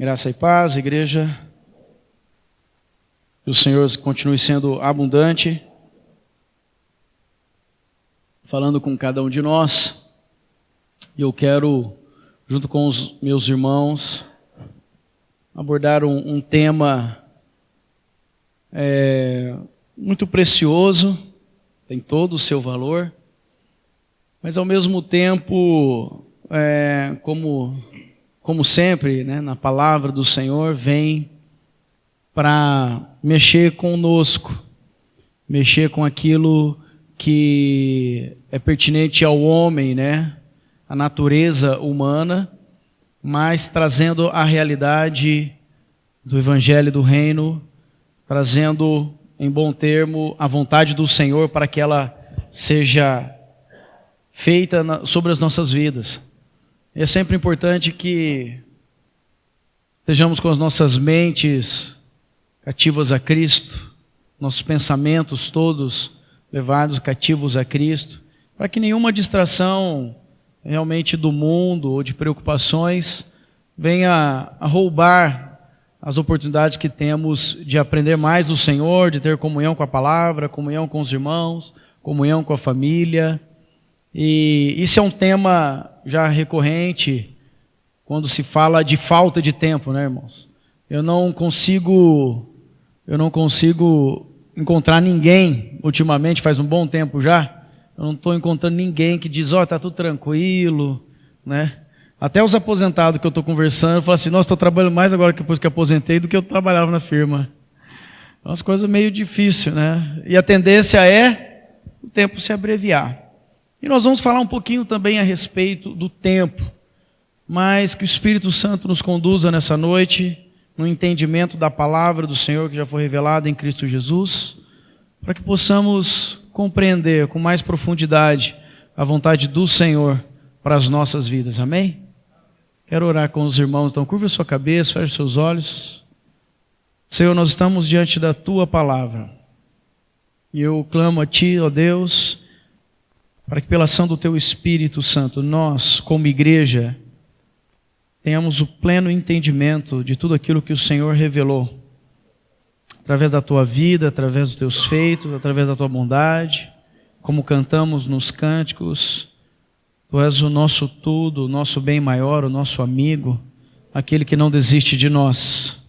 Graça e paz, igreja. Que o Senhor continue sendo abundante, falando com cada um de nós. E eu quero, junto com os meus irmãos, abordar um tema muito precioso, tem todo o seu valor, mas ao mesmo tempo, como sempre, né, na palavra do Senhor, vem para mexer conosco, mexer com aquilo que é pertinente ao homem, né, a natureza humana, mas trazendo a realidade do Evangelho do Reino, trazendo, em bom termo, a vontade do Senhor para que ela seja feita sobre as nossas vidas. É sempre importante que estejamos com as nossas mentes cativas a Cristo, nossos pensamentos todos levados cativos a Cristo, para que nenhuma distração realmente do mundo ou de preocupações venha a roubar as oportunidades que temos de aprender mais do Senhor, de ter comunhão com a palavra, comunhão com os irmãos, comunhão com a família. E isso é um tema já recorrente quando se fala de falta de tempo, né, irmãos? Eu não consigo encontrar ninguém, ultimamente, faz um bom tempo já, eu não estou encontrando ninguém que diz, tá tudo tranquilo, né? Até os aposentados que eu estou conversando, eu falo assim, nossa, estou trabalhando mais agora depois que aposentei do que eu trabalhava na firma. É umas coisas meio difíceis, né? E a tendência é o tempo se abreviar. E nós vamos falar um pouquinho também a respeito do tempo, mas que o Espírito Santo nos conduza nessa noite no entendimento da palavra do Senhor que já foi revelada em Cristo Jesus, para que possamos compreender com mais profundidade a vontade do Senhor para as nossas vidas. Amém? Quero orar com os irmãos, então curva a sua cabeça, feche os seus olhos. Senhor, nós estamos diante da Tua palavra, e eu clamo a Ti, ó Deus, para que pela ação do Teu Espírito Santo, nós, como igreja, tenhamos o pleno entendimento de tudo aquilo que o Senhor revelou, através da Tua vida, através dos Teus feitos, através da Tua bondade, como cantamos nos cânticos. Tu és o nosso tudo, o nosso bem maior, o nosso amigo, aquele que não desiste de nós.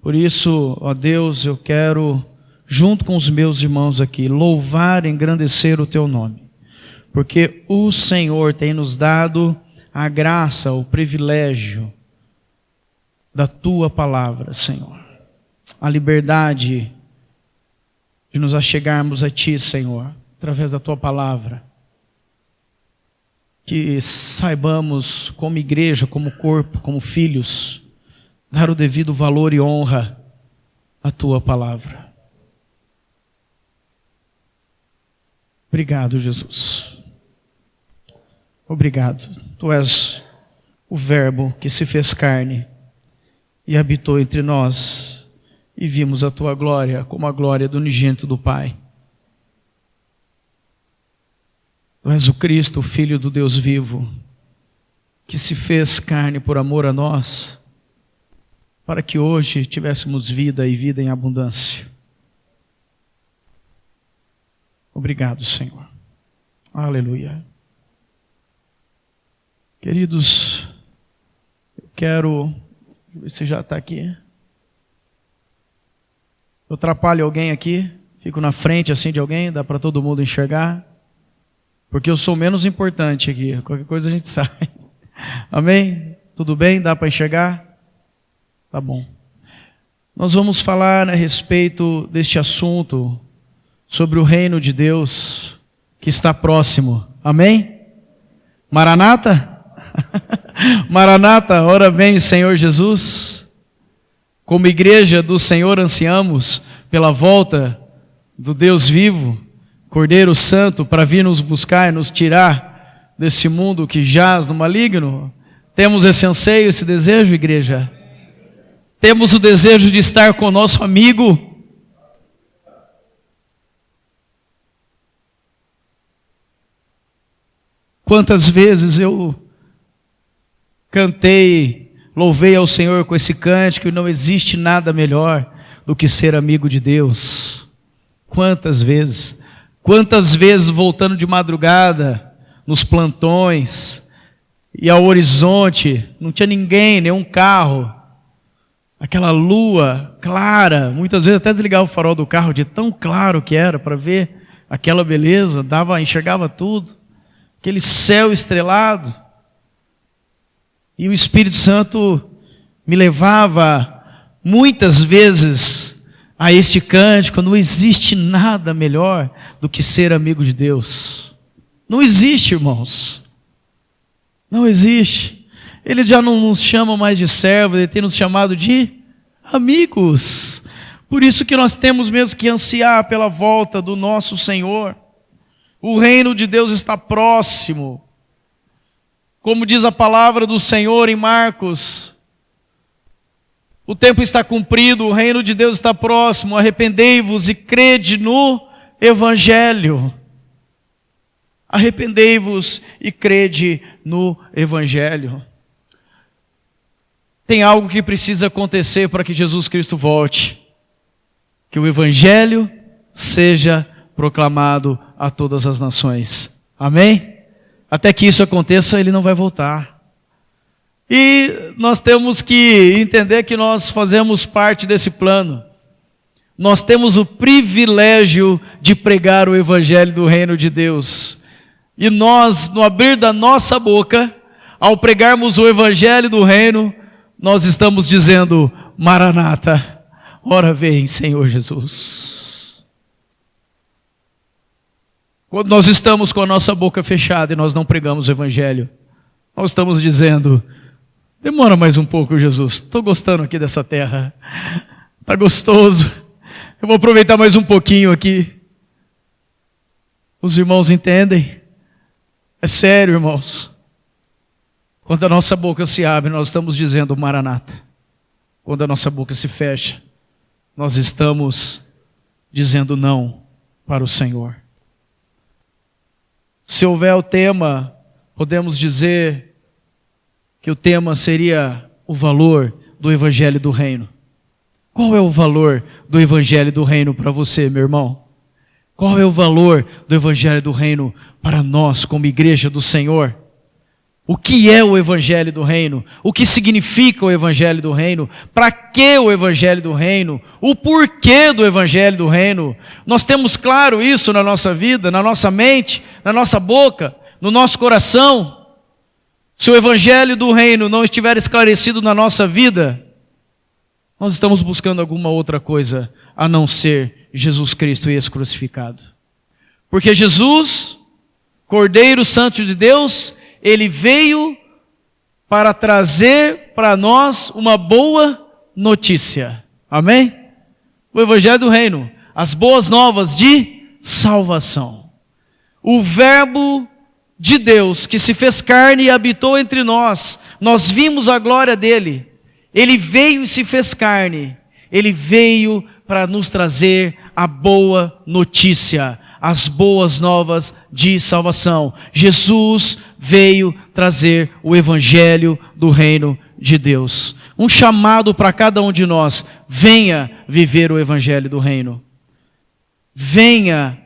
Por isso, ó Deus, eu quero, junto com os meus irmãos aqui, louvar e engrandecer o Teu nome, porque o Senhor tem nos dado a graça, o privilégio da Tua palavra, Senhor. A liberdade de nos achegarmos a Ti, Senhor, através da Tua palavra. Que saibamos, como igreja, como corpo, como filhos, dar o devido valor e honra à Tua palavra. Obrigado, Jesus. Obrigado. Tu és o Verbo que se fez carne e habitou entre nós, e vimos a Tua glória como a glória do unigênito do Pai. Tu és o Cristo, o Filho do Deus vivo, que se fez carne por amor a nós, para que hoje tivéssemos vida e vida em abundância. Obrigado, Senhor. Aleluia. Queridos, eu quero... Deixa eu ver se já está aqui. Eu atrapalho alguém aqui? Fico na frente assim de alguém? Dá para todo mundo enxergar? Porque eu sou menos importante aqui. Qualquer coisa a gente sai. Amém? Tudo bem? Dá para enxergar? Tá bom. Nós vamos falar a respeito deste assunto, sobre o reino de Deus que está próximo. Amém? Maranata? Maranata, ora vem, Senhor Jesus. Como igreja do Senhor ansiamos pela volta do Deus vivo, Cordeiro Santo, para vir nos buscar e nos tirar desse mundo que jaz no maligno. Temos esse anseio, esse desejo, igreja? Temos o desejo de estar com o nosso amigo? Quantas vezes eu cantei Louvei ao Senhor com esse cântico, e não existe nada melhor do que ser amigo de Deus. Quantas vezes voltando de madrugada, nos plantões, e ao horizonte, não tinha ninguém, nenhum carro, aquela lua clara, muitas vezes até desligava o farol do carro, de tão claro que era, para ver aquela beleza, enxergava tudo, aquele céu estrelado, e o Espírito Santo me levava muitas vezes a este cântico. Não existe nada melhor do que ser amigo de Deus. Não existe, irmãos. Não existe. Ele já não nos chama mais de servos, Ele tem nos chamado de amigos. Por isso que nós temos mesmo que ansiar pela volta do nosso Senhor. O reino de Deus está próximo. Como diz a palavra do Senhor em Marcos, o tempo está cumprido, o reino de Deus está próximo, arrependei-vos e crede no Evangelho. Arrependei-vos e crede no Evangelho. Tem algo que precisa acontecer para que Jesus Cristo volte. Que o Evangelho seja proclamado a todas as nações. Amém? Até que isso aconteça, Ele não vai voltar. E nós temos que entender que nós fazemos parte desse plano. Nós temos o privilégio de pregar o Evangelho do Reino de Deus. E nós, no abrir da nossa boca, ao pregarmos o Evangelho do Reino, nós estamos dizendo: Maranata, ora vem, Senhor Jesus. Quando nós estamos com a nossa boca fechada e nós não pregamos o Evangelho, nós estamos dizendo: demora mais um pouco, Jesus, estou gostando aqui dessa terra, está gostoso, eu vou aproveitar mais um pouquinho aqui. Os irmãos entendem? É sério, irmãos. Quando a nossa boca se abre, nós estamos dizendo Maranata. Quando a nossa boca se fecha, nós estamos dizendo não para o Senhor. Se houver o tema, podemos dizer que o tema seria o valor do Evangelho do Reino. Qual é o valor do Evangelho do Reino para você, meu irmão? Qual é o valor do Evangelho do Reino para nós, como igreja do Senhor? O que é o Evangelho do Reino? O que significa o Evangelho do Reino? Para que o Evangelho do Reino? O porquê do Evangelho do Reino? Nós temos claro isso na nossa vida, na nossa mente, na nossa boca, no nosso coração. Se o Evangelho do Reino não estiver esclarecido na nossa vida, nós estamos buscando alguma outra coisa a não ser Jesus Cristo e esse crucificado. Porque Jesus, Cordeiro Santo de Deus, Ele veio para trazer para nós uma boa notícia. Amém? O Evangelho do Reino, as boas novas de salvação. O Verbo de Deus que se fez carne e habitou entre nós. Nós vimos a glória dele. Ele veio e se fez carne. Ele veio para nos trazer a boa notícia, as boas novas de salvação. Jesus veio trazer o Evangelho do Reino de Deus. Um chamado para cada um de nós: venha viver o Evangelho do Reino. Venha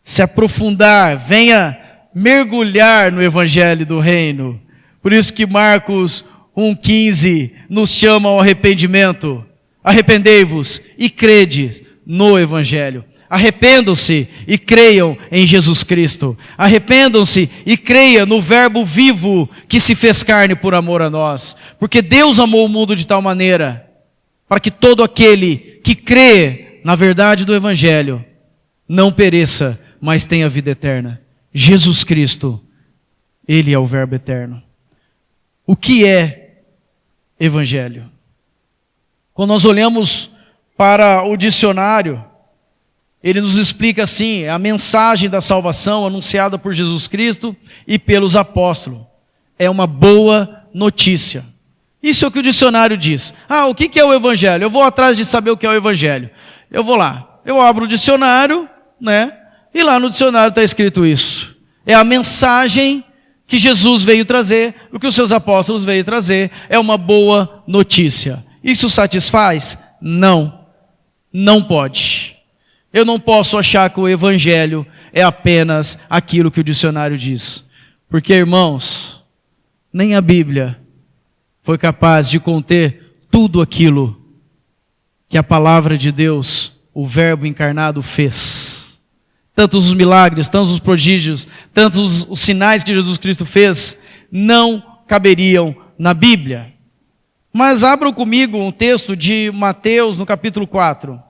se aprofundar, venha mergulhar no Evangelho do Reino. Por isso que Marcos 1,15 nos chama ao arrependimento. Arrependei-vos e crede no Evangelho. Arrependam-se e creiam em Jesus Cristo. Arrependam-se e creiam no Verbo vivo que se fez carne por amor a nós. Porque Deus amou o mundo de tal maneira para que todo aquele que crê na verdade do Evangelho não pereça, mas tenha vida eterna. Jesus Cristo, Ele é o Verbo eterno. O que é Evangelho? Quando nós olhamos para o dicionário, ele nos explica assim: é a mensagem da salvação anunciada por Jesus Cristo e pelos apóstolos. É uma boa notícia. Isso é o que o dicionário diz. O que é o Evangelho? Eu vou atrás de saber o que é o Evangelho. Eu vou lá, eu abro o dicionário, né? E lá no dicionário está escrito isso. É a mensagem que Jesus veio trazer, o que os seus apóstolos veio trazer, é uma boa notícia. Isso satisfaz? Não. Não pode. Eu não posso achar que o evangelho é apenas aquilo que o dicionário diz. Porque, irmãos, nem a Bíblia foi capaz de conter tudo aquilo que a palavra de Deus, o Verbo encarnado, fez. Tantos os milagres, tantos os prodígios, tantos os sinais que Jesus Cristo fez, não caberiam na Bíblia. Mas abram comigo um texto de Mateus, no capítulo 4.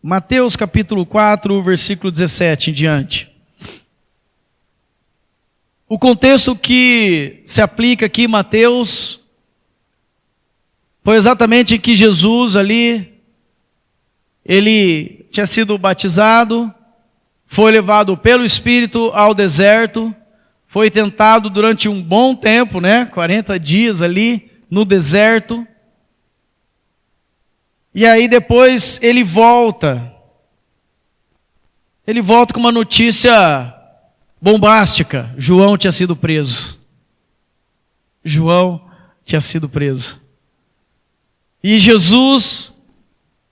Mateus capítulo 4, versículo 17 em diante. O contexto que se aplica aqui em Mateus foi exatamente que Jesus ali, ele tinha sido batizado, foi levado pelo Espírito ao deserto, foi tentado durante um bom tempo, 40 dias ali no deserto. E aí depois ele volta. Ele volta com uma notícia bombástica. João tinha sido preso. João tinha sido preso. E Jesus,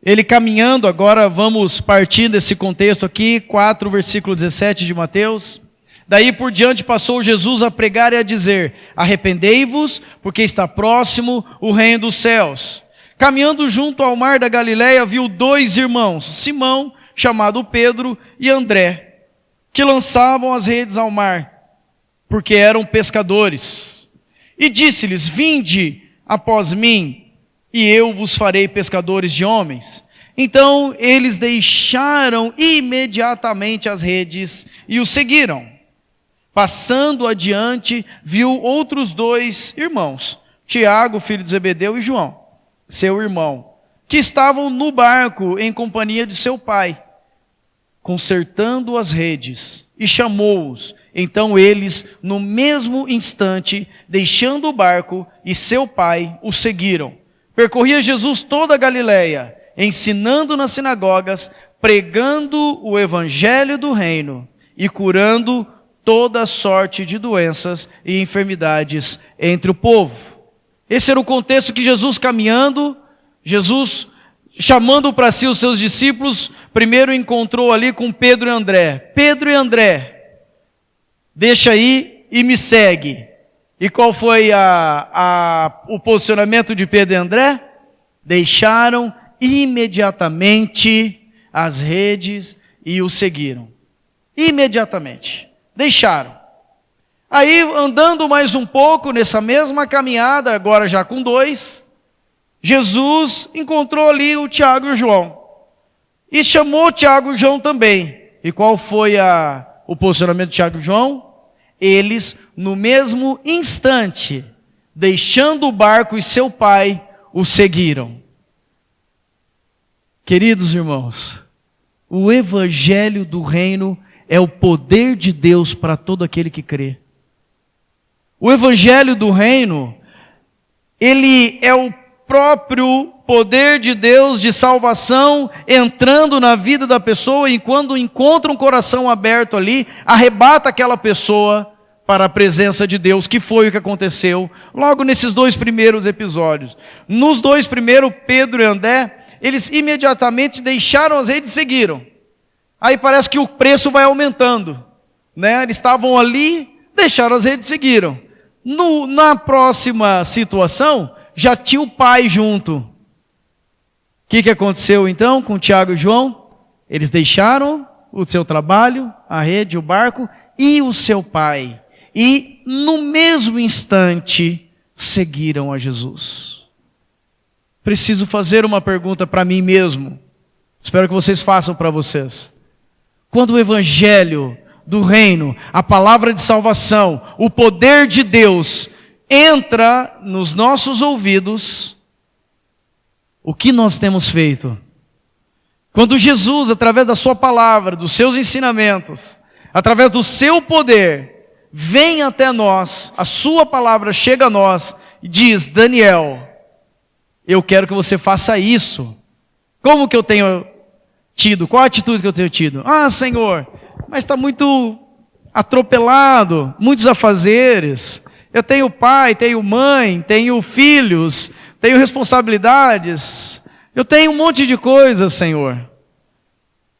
ele caminhando, agora vamos partir desse contexto aqui, 4, versículo 17 de Mateus. Daí por diante passou Jesus a pregar e a dizer: arrependei-vos, porque está próximo o reino dos céus. Caminhando junto ao mar da Galileia, viu 2 irmãos, Simão, chamado Pedro, e André, que lançavam as redes ao mar, porque eram pescadores. E disse-lhes: vinde após mim, e eu vos farei pescadores de homens. Então eles deixaram imediatamente as redes e o seguiram. Passando adiante, viu outros 2 irmãos, Tiago, filho de Zebedeu, e João, seu irmão, que estavam no barco em companhia de seu pai, consertando as redes, e chamou-os. Então eles, no mesmo instante, deixando o barco e seu pai, o seguiram. Percorria Jesus toda a Galileia, ensinando nas sinagogas, pregando o evangelho do reino e curando toda sorte de doenças e enfermidades entre o povo. Esse era o contexto que Jesus caminhando, Jesus chamando para si os seus discípulos, primeiro encontrou ali com Pedro e André. Pedro e André, deixa aí e me segue. E qual foi o posicionamento de Pedro e André? Deixaram imediatamente as redes e o seguiram. Imediatamente. Deixaram. Aí, andando mais um pouco nessa mesma caminhada, agora já com 2, Jesus encontrou ali o Tiago e o João. E chamou Tiago e João também. E qual foi o posicionamento de Tiago e João? Eles, no mesmo instante, deixando o barco e seu pai, o seguiram. Queridos irmãos, o evangelho do reino é o poder de Deus para todo aquele que crê. O evangelho do reino, ele é o próprio poder de Deus de salvação entrando na vida da pessoa, e quando encontra um coração aberto ali, arrebata aquela pessoa para a presença de Deus, que foi o que aconteceu logo nesses 2 primeiros episódios. Nos 2 primeiros, Pedro e André, eles imediatamente deixaram as redes e seguiram. Aí parece que o preço vai aumentando, Eles estavam ali, deixaram as redes e seguiram. Na próxima situação, já tinha o pai junto. O que aconteceu então com Tiago e João? Eles deixaram o seu trabalho, a rede, o barco e o seu pai. E no mesmo instante, seguiram a Jesus. Preciso fazer uma pergunta para mim mesmo. Espero que vocês façam para vocês. Quando o evangelho do reino, a palavra de salvação, o poder de Deus entra nos nossos ouvidos, o que nós temos feito? Quando Jesus, através da sua palavra, dos seus ensinamentos, através do seu poder, vem até nós, a sua palavra chega a nós e diz: Daniel, Eu quero que você faça isso. Como que eu tenho tido? Qual a atitude que eu tenho tido? Ah, Senhor, mas está muito atropelado, muitos afazeres. Eu tenho pai, tenho mãe, tenho filhos, tenho responsabilidades. Eu tenho um monte de coisas, Senhor.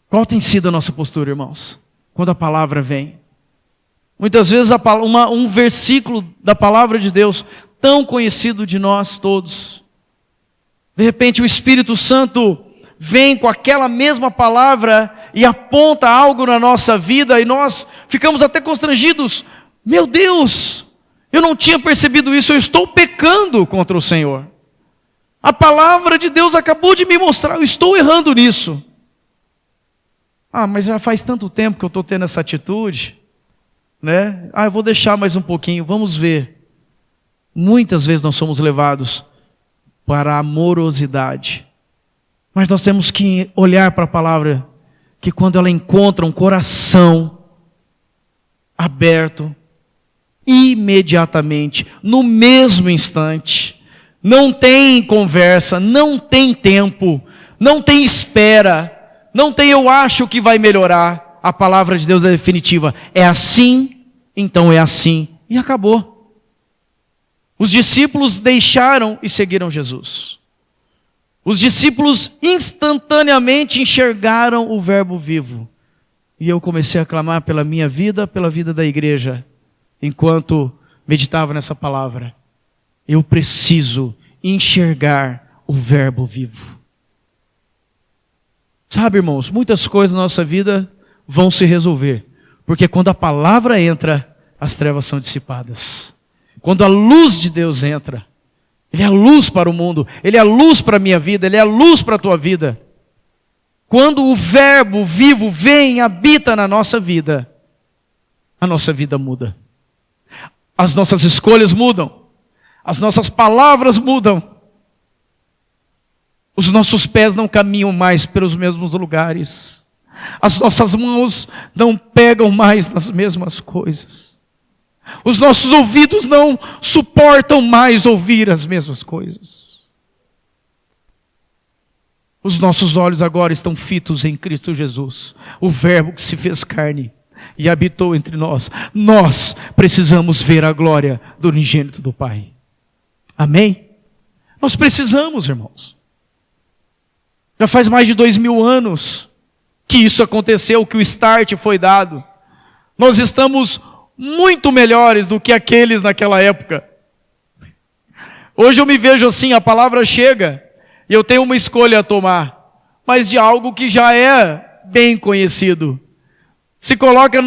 Qual tem sido a nossa postura, irmãos? Quando a palavra vem. Muitas vezes um versículo da palavra de Deus, tão conhecido de nós todos. De repente o Espírito Santo vem com aquela mesma palavra e aponta algo na nossa vida e nós ficamos até constrangidos. Meu Deus, eu não tinha percebido isso, eu estou pecando contra o Senhor. A palavra de Deus acabou de me mostrar, eu estou errando nisso. Ah, mas já faz tanto tempo que eu estou tendo essa atitude, né? Ah, eu vou deixar mais um pouquinho, vamos ver. Muitas vezes nós somos levados para a amorosidade. Mas nós temos que olhar para a palavra, que quando ela encontra um coração aberto, imediatamente, no mesmo instante, não tem conversa, não tem tempo, não tem espera, não tem eu acho que vai melhorar. A palavra de Deus é definitiva. É assim, então é assim. E acabou. Os discípulos deixaram e seguiram Jesus. Os discípulos instantaneamente enxergaram o verbo vivo. E eu comecei a clamar pela minha vida, pela vida da igreja, enquanto meditava nessa palavra. Eu preciso enxergar o verbo vivo. Sabe, irmãos, muitas coisas na nossa vida vão se resolver. Porque quando a palavra entra, as trevas são dissipadas. Quando a luz de Deus entra, Ele é a luz para o mundo, Ele é a luz para a minha vida, Ele é a luz para a tua vida. Quando o verbo vivo vem e habita na nossa vida, a nossa vida muda. As nossas escolhas mudam. As nossas palavras mudam. Os nossos pés não caminham mais pelos mesmos lugares. As nossas mãos não pegam mais nas mesmas coisas. Os nossos ouvidos não suportam mais ouvir as mesmas coisas. Os nossos olhos agora estão fitos em Cristo Jesus, o Verbo que se fez carne e habitou entre nós. Nós precisamos ver a glória do unigênito do Pai. Amém? Nós precisamos, irmãos. Já faz mais de 2000 anos que isso aconteceu, que o start foi dado. Nós estamos muito melhores do que aqueles naquela época. Hoje eu me vejo assim, a palavra chega e eu tenho uma escolha a tomar, mas de algo que já é bem conhecido. Se coloca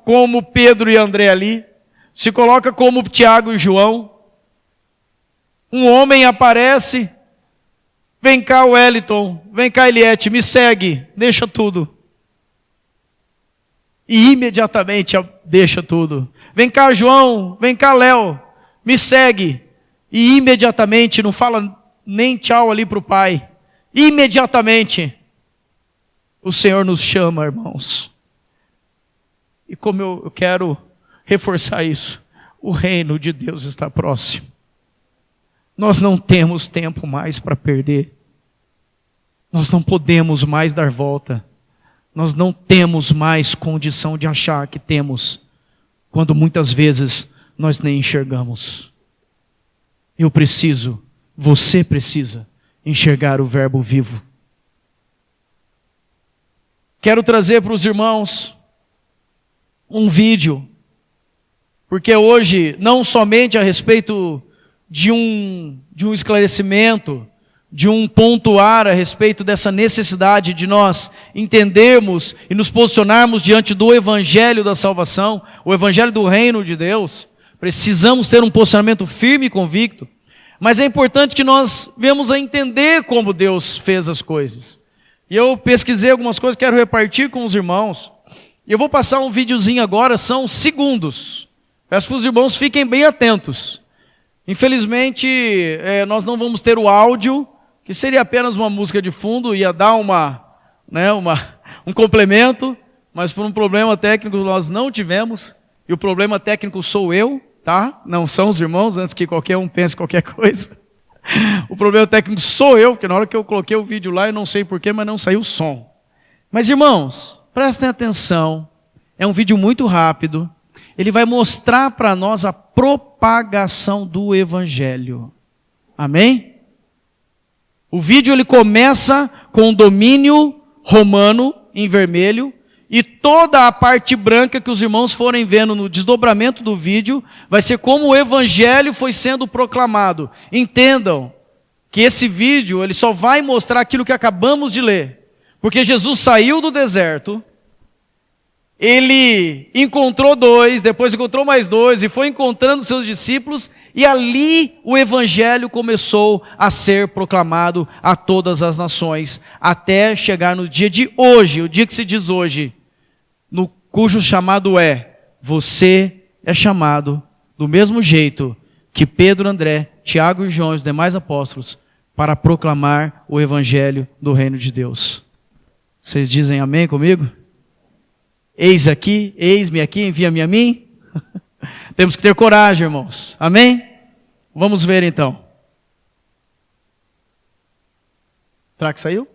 como Pedro e André ali, se coloca como Tiago e João. Um homem aparece, vem cá Wellington, vem cá Eliette, me segue, deixa tudo. E imediatamente deixa tudo. Vem cá João, vem cá Léo, me segue. E imediatamente, não fala nem tchau ali para o pai. Imediatamente, o Senhor nos chama, irmãos. E como eu quero reforçar isso, o reino de Deus está próximo. Nós não temos tempo mais para perder. Nós não podemos mais dar volta. Nós não temos mais condição de achar que temos, quando muitas vezes nós nem enxergamos. Eu preciso, você precisa enxergar o verbo vivo. Quero trazer para os irmãos um vídeo, porque hoje, não somente a respeito de um esclarecimento, de um pontuar a respeito dessa necessidade de nós entendermos e nos posicionarmos diante do Evangelho da salvação, o Evangelho do reino de Deus. Precisamos ter um posicionamento firme e convicto, mas é importante que nós venhamos a entender como Deus fez as coisas. E eu pesquisei algumas coisas, quero repartir com os irmãos. E eu vou passar um videozinho agora, são segundos. Peço que os irmãos fiquem bem atentos. Infelizmente, nós não vamos ter o áudio, que seria apenas uma música de fundo, ia dar um complemento, mas por um problema técnico nós não tivemos, e o problema técnico sou eu, tá? Não são os irmãos, antes que qualquer um pense qualquer coisa. O problema técnico sou eu, porque na hora que eu coloquei o vídeo lá, eu não sei porquê, mas não saiu o som. Mas irmãos, prestem atenção, é um vídeo muito rápido, ele vai mostrar para nós a propagação do Evangelho. Amém? O vídeo ele começa com o domínio romano em vermelho, e toda a parte branca que os irmãos forem vendo no desdobramento do vídeo, vai ser como o Evangelho foi sendo proclamado. Entendam que esse vídeo ele só vai mostrar aquilo que acabamos de ler. Porque Jesus saiu do deserto, ele encontrou 2, depois encontrou mais 2, e foi encontrando seus discípulos, e ali o Evangelho começou a ser proclamado a todas as nações, até chegar no dia de hoje, o dia que se diz hoje, no cujo chamado é, você é chamado do mesmo jeito que Pedro, André, Tiago e João e os demais apóstolos, para proclamar o Evangelho do reino de Deus. Vocês dizem amém comigo? Eis aqui, eis-me aqui, envia-me a mim. Temos que ter coragem, irmãos. Amém? Vamos ver então. Será que saiu?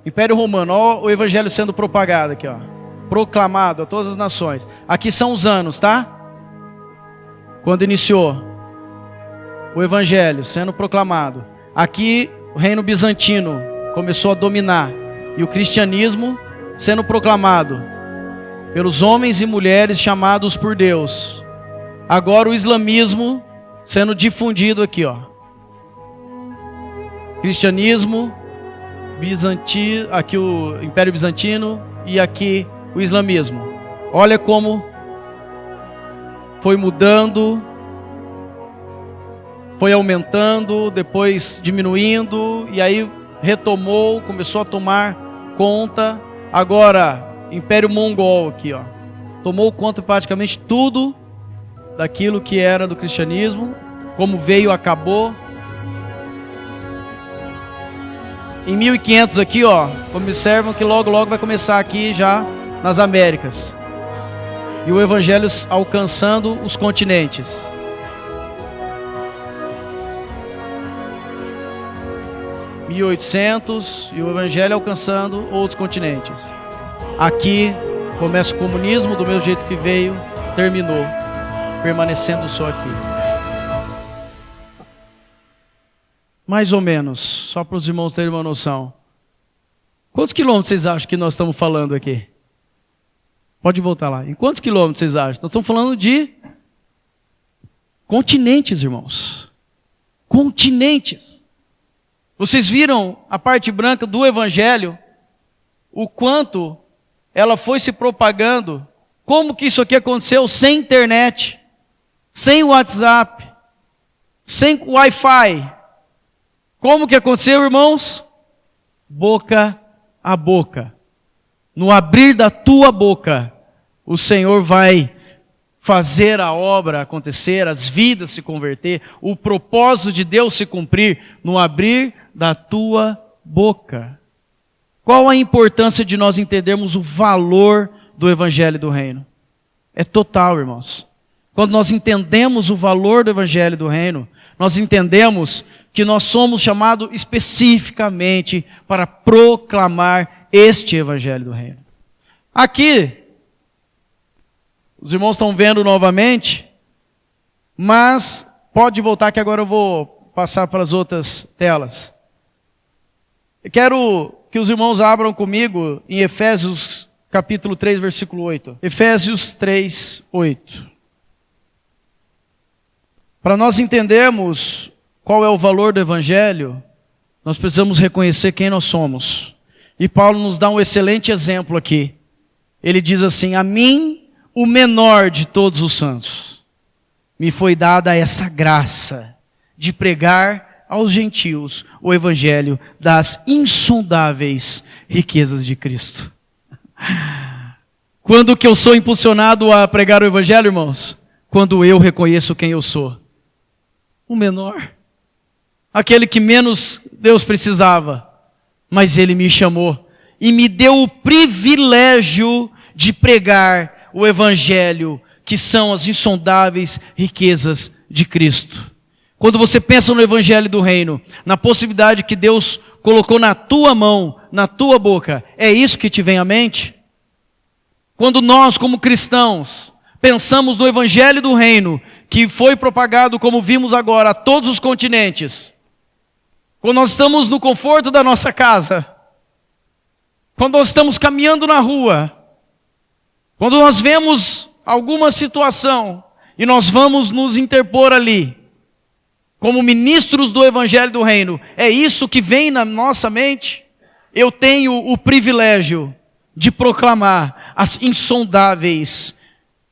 Império Romano, ó, o Evangelho sendo propagado aqui, ó. Proclamado a todas as nações. Aqui são os anos, tá? Quando iniciou o Evangelho sendo proclamado. Aqui o reino bizantino começou a dominar. E o cristianismo sendo proclamado pelos homens e mulheres chamados por Deus. Agora o islamismo sendo difundido aqui, ó. Cristianismo, bizantino, aqui o Império Bizantino e aqui o islamismo. Olha como foi mudando, foi aumentando, depois diminuindo, e aí retomou, começou a tomar conta. Agora, Império Mongol aqui, ó, tomou conta de praticamente tudo daquilo que era do cristianismo, como veio, acabou. Em 1500 aqui, ó, observam que logo vai começar aqui já nas Américas. E o Evangelho alcançando os continentes. Em 1800 e o Evangelho alcançando outros continentes. Aqui começa o comunismo do mesmo jeito que veio, terminou, permanecendo só aqui. Mais ou menos, só para os irmãos terem uma noção. Quantos quilômetros vocês acham que nós estamos falando aqui? Pode voltar lá. Em quantos quilômetros vocês acham? Nós estamos falando de continentes, irmãos. Continentes. Vocês viram a parte branca do Evangelho? O quanto ela foi se propagando? Como que isso aqui aconteceu sem internet? Sem WhatsApp? Sem Wi-Fi? Como que aconteceu, irmãos? Boca a boca. No abrir da tua boca, o Senhor vai fazer a obra acontecer, as vidas se converter, o propósito de Deus se cumprir no abrir da tua boca. Qual a importância de nós entendermos o valor do Evangelho do Reino? É total, irmãos. Quando nós entendemos o valor do Evangelho do Reino, nós entendemos que nós somos chamados especificamente para proclamar este Evangelho do Reino. Aqui, os irmãos estão vendo novamente, mas pode voltar que agora eu vou passar para as outras telas. Eu quero que os irmãos abram comigo em Efésios capítulo 3, versículo 8. Efésios 3, 8. Para nós entendermos qual é o valor do Evangelho, nós precisamos reconhecer quem nós somos. E Paulo nos dá um excelente exemplo aqui. Ele diz assim: a mim, o menor de todos os santos, me foi dada essa graça de pregar aos gentios o Evangelho das insondáveis riquezas de Cristo. Quando que eu sou impulsionado a pregar o Evangelho, irmãos? Quando eu reconheço quem eu sou. O menor. Aquele que menos Deus precisava. Mas Ele me chamou e me deu o privilégio de pregar o Evangelho, que são as insondáveis riquezas de Cristo. Quando você pensa no Evangelho do Reino, na possibilidade que Deus colocou na tua mão, na tua boca, é isso que te vem à mente? Quando nós, como cristãos, pensamos no Evangelho do Reino, que foi propagado, como vimos agora, a todos os continentes, quando nós estamos no conforto da nossa casa, quando nós estamos caminhando na rua, quando nós vemos alguma situação e nós vamos nos interpor ali, como ministros do Evangelho do Reino, é isso que vem na nossa mente? Eu tenho o privilégio de proclamar as insondáveis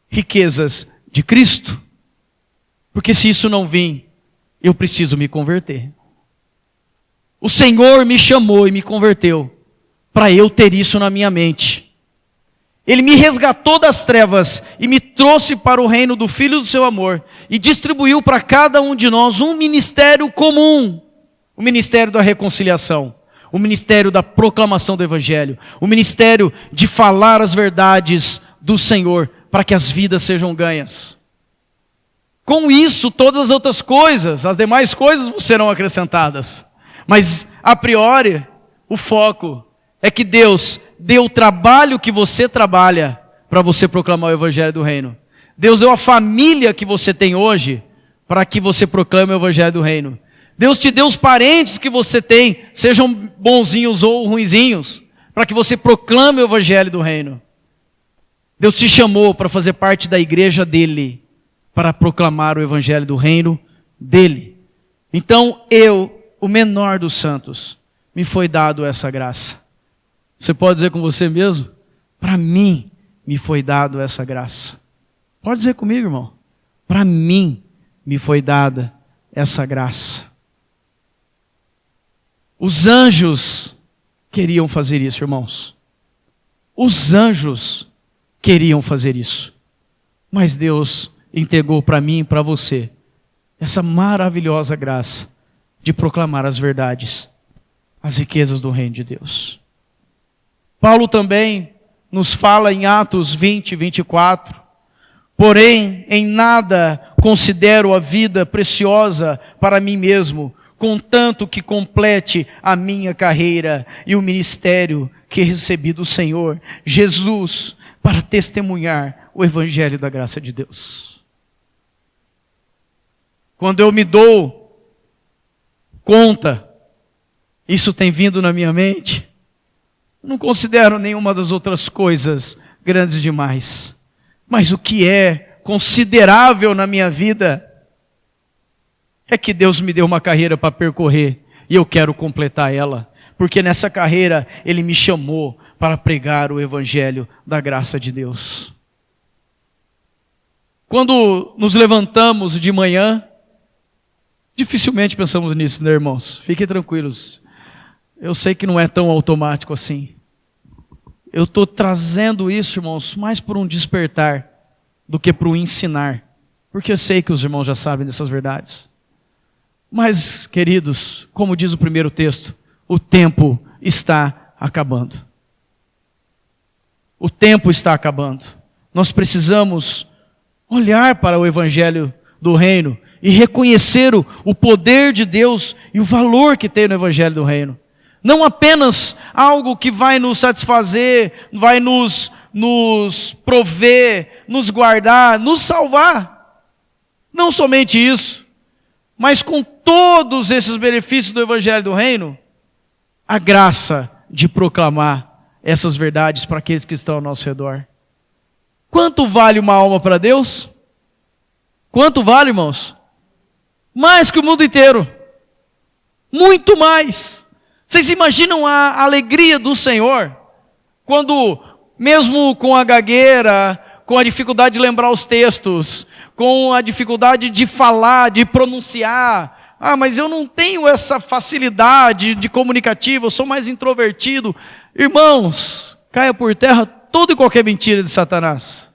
riquezas de Cristo? Porque se isso não vir, eu preciso me converter. O Senhor me chamou e me converteu para eu ter isso na minha mente. Ele me resgatou das trevas e me trouxe para o reino do Filho do seu amor e distribuiu para cada um de nós um ministério comum, o ministério da reconciliação, o ministério da proclamação do Evangelho, o ministério de falar as verdades do Senhor para que as vidas sejam ganhas. Com isso, todas as outras coisas, as demais coisas serão acrescentadas. Mas, a priori, o foco é que Deus deu o trabalho que você trabalha para você proclamar o Evangelho do Reino. Deus deu a família que você tem hoje para que você proclame o Evangelho do Reino. Deus te deu os parentes que você tem, sejam bonzinhos ou ruinzinhos, para que você proclame o Evangelho do Reino. Deus te chamou para fazer parte da igreja dele, para proclamar o Evangelho do Reino dele. Então eu, o menor dos santos, me foi dado essa graça. Você pode dizer com você mesmo? Para mim me foi dado essa graça. Pode dizer comigo, irmão. Para mim me foi dada essa graça. Os anjos queriam fazer isso, irmãos. Os anjos queriam fazer isso. Mas Deus entregou para mim e para você essa maravilhosa graça de proclamar as verdades, as riquezas do reino de Deus. Paulo também nos fala em Atos 20, 24, porém em nada considero a vida preciosa para mim mesmo, contanto que complete a minha carreira e o ministério que recebi do Senhor Jesus para testemunhar o Evangelho da graça de Deus. Quando eu me dou conta, isso tem vindo na minha mente, não considero nenhuma das outras coisas grandes demais. Mas o que é considerável na minha vida é que Deus me deu uma carreira para percorrer e eu quero completar ela. Porque nessa carreira Ele me chamou para pregar o Evangelho da graça de Deus. Quando nos levantamos de manhã, dificilmente pensamos nisso, né, irmãos? Fiquem tranquilos. Eu sei que não é tão automático assim. Eu estou trazendo isso, irmãos, mais por um despertar do que por um ensinar. Porque eu sei que os irmãos já sabem dessas verdades. Mas, queridos, como diz o primeiro texto, o tempo está acabando. O tempo está acabando. Nós precisamos olhar para o Evangelho do Reino e reconhecer o poder de Deus e o valor que tem no Evangelho do Reino. Não apenas algo que vai nos satisfazer, vai nos prover, nos guardar, nos salvar. Não somente isso, mas com todos esses benefícios do Evangelho do Reino, a graça de proclamar essas verdades para aqueles que estão ao nosso redor. Quanto vale uma alma para Deus? Quanto vale, irmãos? Mais que o mundo inteiro. Muito mais. Vocês imaginam a alegria do Senhor quando, mesmo com a gagueira, com a dificuldade de lembrar os textos, com a dificuldade de falar, de pronunciar, mas eu não tenho essa facilidade de comunicativa, eu sou mais introvertido. Irmãos, caia por terra toda e qualquer mentira de Satanás.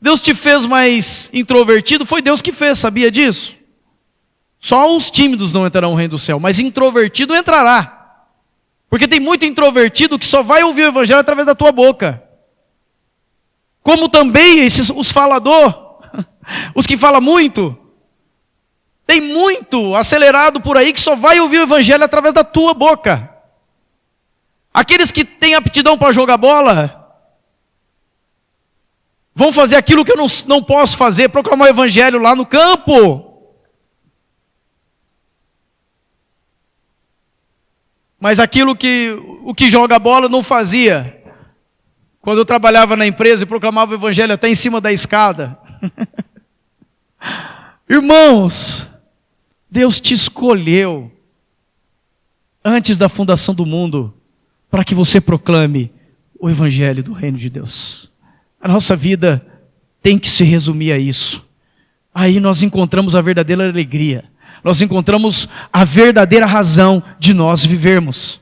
Deus te fez mais introvertido, foi Deus que fez, sabia disso? Só os tímidos não entrarão no reino do céu, mas introvertido entrará. Porque tem muito introvertido que só vai ouvir o Evangelho através da tua boca. Como também os faladores, os que falam muito, Tem muito acelerado por aí que só vai ouvir o evangelho através da tua boca. Aqueles que têm aptidão para jogar bola vão fazer aquilo que eu não posso fazer, proclamar o evangelho lá no campo. Mas aquilo que o que joga bola não fazia. Quando eu trabalhava na empresa e proclamava o evangelho até em cima da escada. Irmãos, Deus te escolheu antes da fundação do mundo para que você proclame o evangelho do reino de Deus. A nossa vida tem que se resumir a isso. Aí nós encontramos a verdadeira alegria. Nós encontramos a verdadeira razão de nós vivermos.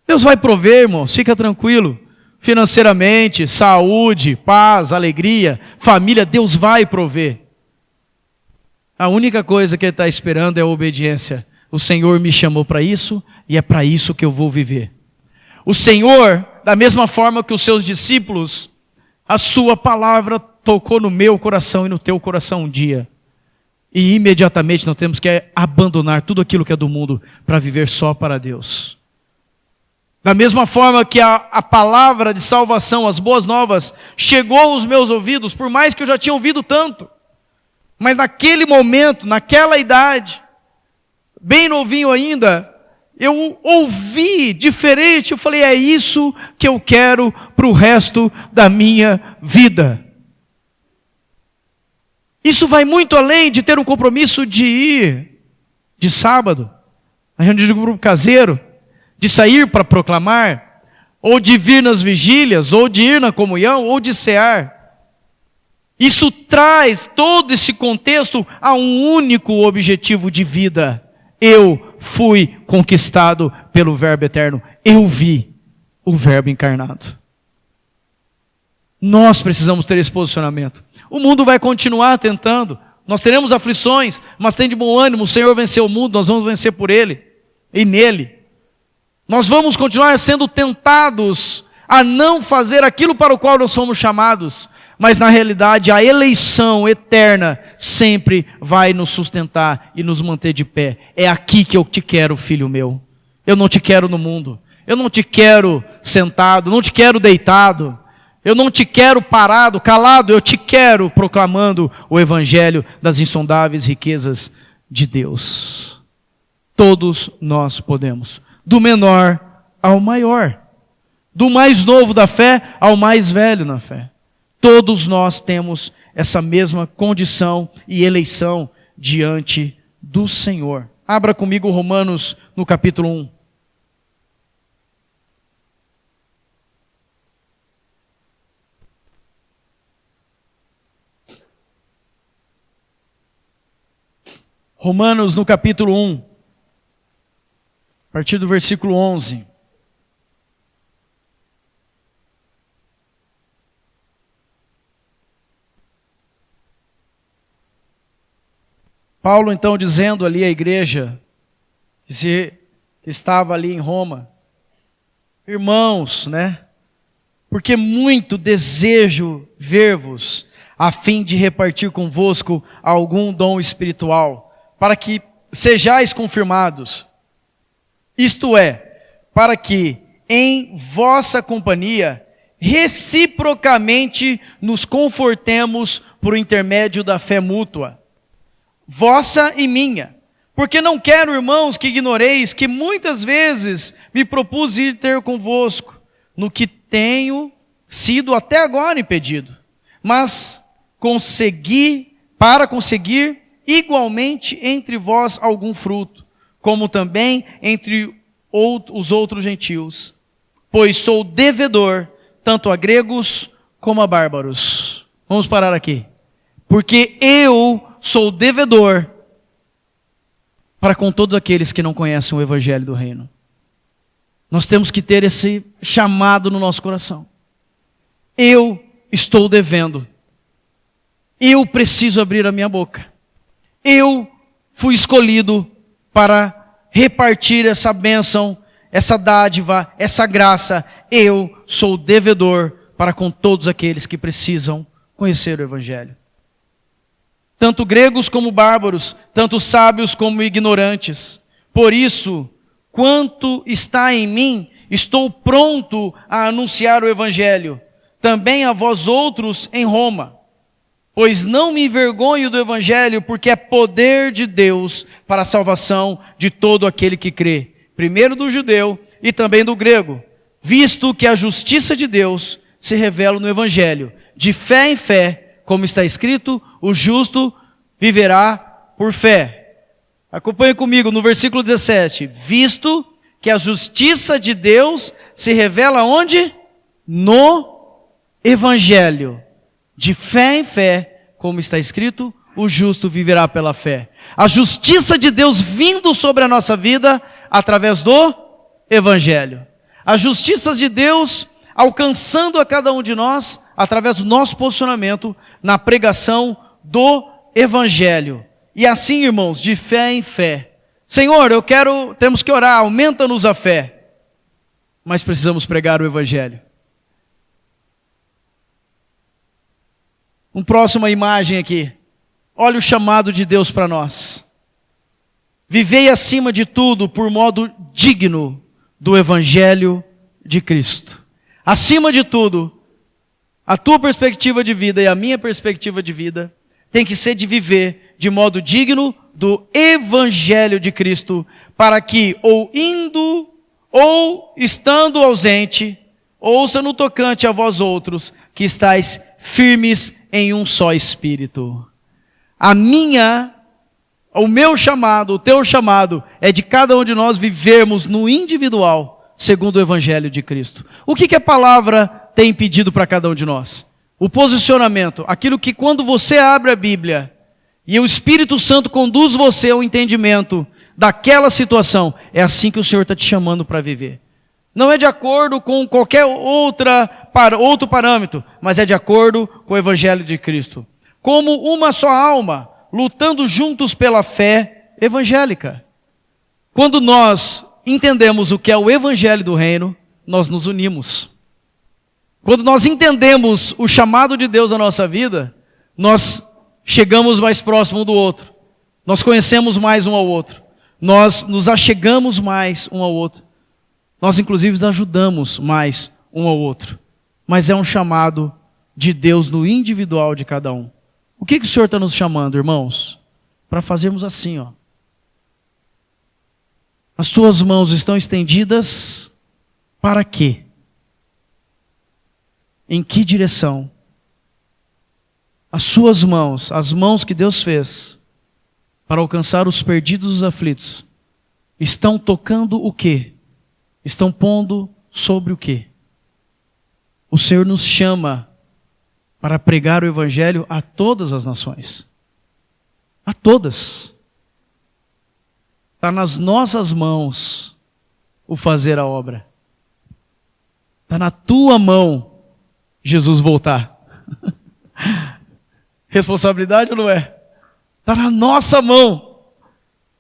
Deus vai prover, irmãos, fica tranquilo. Financeiramente, saúde, paz, alegria, família, Deus vai prover. A única coisa que Ele está esperando é a obediência. O Senhor me chamou para isso e é para isso que eu vou viver. O Senhor, da mesma forma que os seus discípulos, a sua palavra tocou no meu coração e no teu coração um dia. E imediatamente nós temos que abandonar tudo aquilo que é do mundo para viver só para Deus. Da mesma forma que a palavra de salvação, as boas novas, chegou aos meus ouvidos, por mais que eu já tinha ouvido tanto. Mas naquele momento, naquela idade, bem novinho ainda, eu ouvi diferente, eu falei, é isso que eu quero para o resto da minha vida. Isso vai muito além de ter um compromisso de ir de sábado, na reunião de grupo caseiro, de sair para proclamar, ou de vir nas vigílias, ou de ir na comunhão, ou de cear. Isso traz todo esse contexto a um único objetivo de vida. Eu fui conquistado pelo Verbo eterno. Eu vi o Verbo encarnado. Nós precisamos ter esse posicionamento. O mundo vai continuar tentando. Nós teremos aflições, mas tem de bom ânimo. O Senhor venceu o mundo, nós vamos vencer por Ele e nele. Nós vamos continuar sendo tentados a não fazer aquilo para o qual nós fomos chamados. Mas na realidade a eleição eterna sempre vai nos sustentar e nos manter de pé. É aqui que eu te quero, filho meu. Eu não te quero no mundo. Eu não te quero sentado, não te quero deitado. Eu não te quero parado, calado, eu te quero proclamando o evangelho das insondáveis riquezas de Deus. Todos nós podemos, do menor ao maior, do mais novo da fé ao mais velho na fé. Todos nós temos essa mesma condição e eleição diante do Senhor. Abra comigo Romanos no capítulo 1. Romanos no capítulo 1, a partir do versículo 11. Paulo então dizendo ali à igreja, que estava ali em Roma, irmãos, né? Porque muito desejo ver-vos, a fim de repartir convosco algum dom espiritual, para que sejais confirmados. Isto é, para que em vossa companhia reciprocamente nos confortemos por intermédio da fé mútua, vossa e minha. Porque não quero, irmãos, que ignoreis que muitas vezes me propus ir ter convosco, no que tenho sido até agora impedido, mas para conseguir igualmente entre vós algum fruto, como também entre os outros gentios, pois sou devedor tanto a gregos como a bárbaros. Vamos parar aqui. Porque eu sou devedor para com todos aqueles que não conhecem o evangelho do reino. Nós temos que ter esse chamado no nosso coração. Eu estou devendo. Eu preciso abrir a minha boca. Eu fui escolhido para repartir essa bênção, essa dádiva, essa graça. Eu sou devedor para com todos aqueles que precisam conhecer o evangelho. tanto gregos como bárbaros, tanto sábios como ignorantes. Por isso, quanto está em mim, estou pronto a anunciar o Evangelho, também a vós outros em Roma. Pois não me envergonho do Evangelho, porque é poder de Deus para a salvação de todo aquele que crê, primeiro do judeu e também do grego, visto que a justiça de Deus se revela no Evangelho, de fé em fé, como está escrito, o justo viverá por fé. Acompanhe comigo no versículo 17. Visto que a justiça de Deus se revela onde? No Evangelho. De fé em fé, como está escrito, o justo viverá pela fé. A justiça de Deus vindo sobre a nossa vida através do Evangelho. A justiça de Deus alcançando a cada um de nós através do nosso posicionamento na pregação do Evangelho. E assim, irmãos, de fé em fé. Senhor, temos que orar, aumenta-nos a fé. Mas precisamos pregar o Evangelho. Próxima imagem aqui. Olha o chamado de Deus para nós. Vivei acima de tudo por modo digno do Evangelho de Cristo. Acima de tudo, a tua perspectiva de vida e a minha perspectiva de vida tem que ser de viver de modo digno do Evangelho de Cristo, para que, ou indo, ou estando ausente, ouça no tocante a vós outros, que estáis firmes em um só Espírito. O meu chamado, o teu chamado, é de cada um de nós vivermos no individual, segundo o Evangelho de Cristo. O que a palavra tem pedido para cada um de nós? O posicionamento, aquilo que quando você abre a Bíblia, e o Espírito Santo conduz você ao entendimento daquela situação, é assim que o Senhor está te chamando para viver. Não é de acordo com qualquer outro parâmetro, mas é de acordo com o Evangelho de Cristo. Como uma só alma, lutando juntos pela fé evangélica. Quando nós entendemos o que é o Evangelho do Reino, nós nos unimos. Quando nós entendemos o chamado de Deus na nossa vida, nós chegamos mais próximo um do outro. Nós conhecemos mais um ao outro. Nós nos achegamos mais um ao outro. Nós, inclusive, ajudamos mais um ao outro. Mas é um chamado de Deus no individual de cada um. O que o Senhor está nos chamando, irmãos? Para fazermos assim, ó. As tuas mãos estão estendidas para quê? Em que direção? As suas mãos, as mãos que Deus fez para alcançar os perdidos e os aflitos, estão tocando o quê? Estão pondo sobre o quê? O Senhor nos chama para pregar o Evangelho a todas as nações. A todas. Está nas nossas mãos o fazer a obra. Está na tua mão Jesus voltar. Responsabilidade ou não é? Está na nossa mão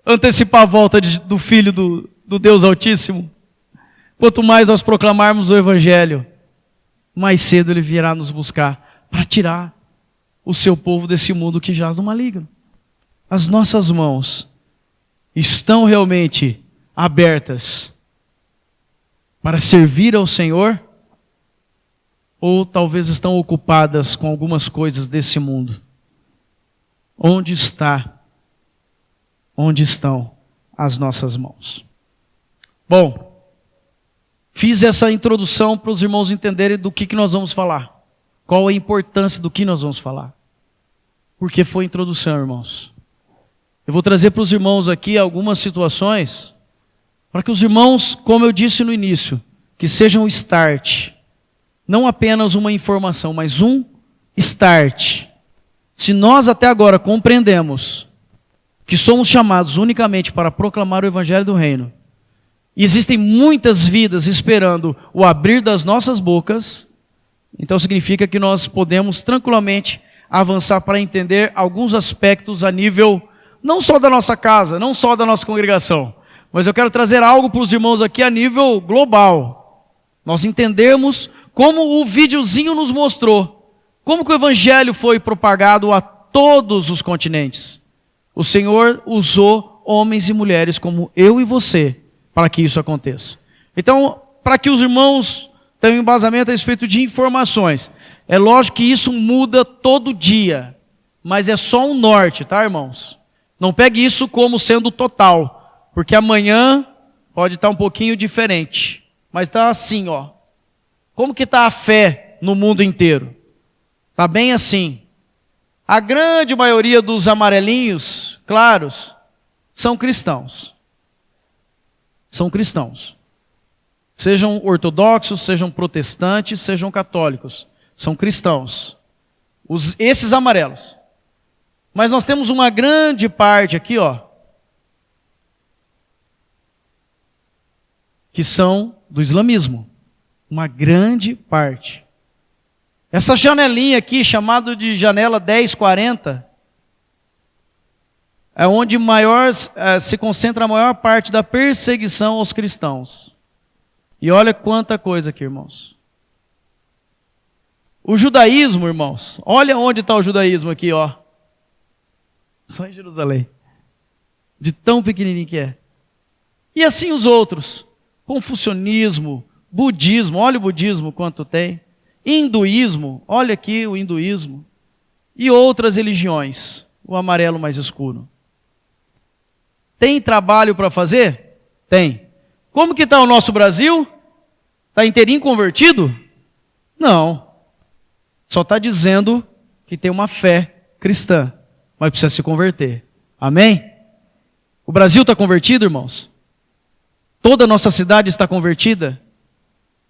antecipar a volta do Filho do Deus Altíssimo. Quanto mais nós proclamarmos o Evangelho, mais cedo Ele virá nos buscar para tirar o seu povo desse mundo que jaz no maligno. As nossas mãos estão realmente abertas para servir ao Senhor? Ou talvez estão ocupadas com algumas coisas desse mundo? Onde estão as nossas mãos? Bom, fiz essa introdução para os irmãos entenderem do que nós vamos falar. Qual a importância do que nós vamos falar. Porque foi a introdução, irmãos. Eu vou trazer para os irmãos aqui algumas situações, para que os irmãos, como eu disse no início, que sejam o start. Não apenas uma informação, mas um start. Se nós até agora compreendemos que somos chamados unicamente para proclamar o Evangelho do Reino, e existem muitas vidas esperando o abrir das nossas bocas, então significa que nós podemos tranquilamente avançar para entender alguns aspectos a nível, não só da nossa casa, não só da nossa congregação, mas eu quero trazer algo para os irmãos aqui a nível global. Nós entendemos como o videozinho nos mostrou, como que o Evangelho foi propagado a todos os continentes. O Senhor usou homens e mulheres como eu e você para que isso aconteça. Então, para que os irmãos tenham embasamento a respeito de informações, é lógico que isso muda todo dia, mas é só um norte, tá, irmãos? Não pegue isso como sendo total, porque amanhã pode estar um pouquinho diferente. Mas está assim, ó. Como que está a fé no mundo inteiro? Está bem assim. A grande maioria dos amarelinhos claros são cristãos. São cristãos. Sejam ortodoxos, sejam protestantes, sejam católicos. São cristãos. Esses amarelos. Mas nós temos uma grande parte aqui, ó, que são do islamismo. Uma grande parte. Essa janelinha aqui, chamada de janela 1040, é onde se concentra a maior parte da perseguição aos cristãos. E olha quanta coisa aqui, irmãos. O judaísmo, irmãos, olha onde está o judaísmo aqui, ó. Só em Jerusalém. De tão pequenininho que é. E assim os outros. Confucionismo, budismo, olha o budismo quanto tem. Hinduísmo, olha aqui o hinduísmo. E outras religiões, o amarelo mais escuro. Tem trabalho para fazer? Tem. Como que está o nosso Brasil? Está inteirinho convertido? Não. Só está dizendo que tem uma fé cristã, mas precisa se converter. Amém? O Brasil está convertido, irmãos? Toda a nossa cidade está convertida?